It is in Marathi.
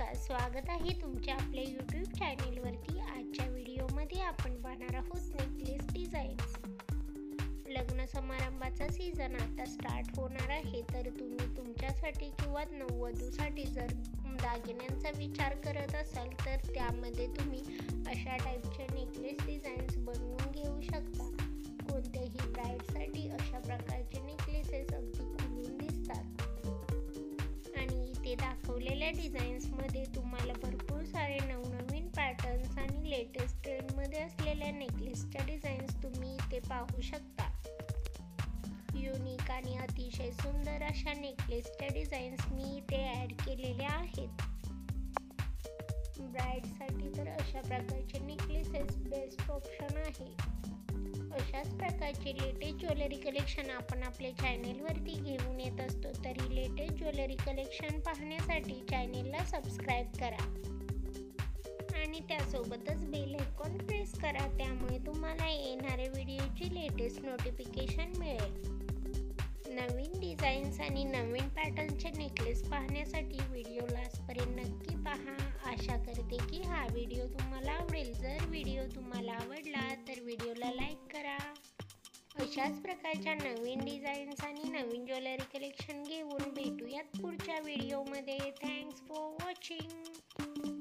नमस्कार, स्वागत आहे तुमच्या आपल्या यूट्यूब चॅनेलवरती। आजच्या व्हिडिओमध्ये आपण पाहणार आहोत नेकलेस डिझाईन्स। लग्न समारंभाचा सीझन आता स्टार्ट होणार आहे, तर तुम्ही तुमच्यासाठी किंवा नववधूसाठी जर दागिन्यांचा विचार करत असाल तर त्यामध्ये तुम्ही अशा टाईपचे नेकलेस डिझाईन्स बनवून घेऊ शकता। कोणत्याही ब्राईडसाठी अशा प्रकारचे नेकलेसेस अगदी खुलून दिसतात आणि इथे दाखवलेल्या डिझाईन्समध्ये तुम्हाला भरपूर सारे नवनवीन पॅटर्न्स आणि लेटेस्ट ट्रेंडमध्ये असलेल्या नेकलेसच्या डिझाईन्स तुम्ही इथे पाहू शकता। युनिक आणि अतिशय सुंदर अशा नेकलेसच्या डिझाईन्स मी इथे ॲड केलेल्या आहेत। ब्राईडसाठी तर अशा प्रकारचे नेकलेसेस बेस्ट ऑप्शन आहे। अशाच प्रकारचे लेटेस्ट ज्वेलरी कलेक्शन आपण आपल्या चॅनेलवरती घेऊन येत असतो, तरी लेटेस्ट ज्वेलरी कलेक्शन पाहण्यासाठी चॅनेलला सबस्क्राईब करा आणि त्यासोबतच बेल आयकॉन प्रेस करा, त्यामुळे तुम्हाला येणाऱ्या व्हिडिओची लेटेस्ट नोटिफिकेशन मिळेल। नवीन डिझाईन्स आणि नवीन पॅटर्नचे नेकलेस पाहण्यासाठी व्हिडिओ लास्टपर्यंत नक्की पहा। आशा करते की हा व्हिडिओ तुम्हाला आवडेल। जर व्हिडिओ तुम्हाला आवडला तर व्हिडिओला लाईक करा। अशाच प्रकारच्या नवीन डिझाईन्स आणि नवीन ज्वेलरी कलेक्शन घेऊन भेटूयात पुढच्या व्हिडिओमध्ये। Thanks for watching.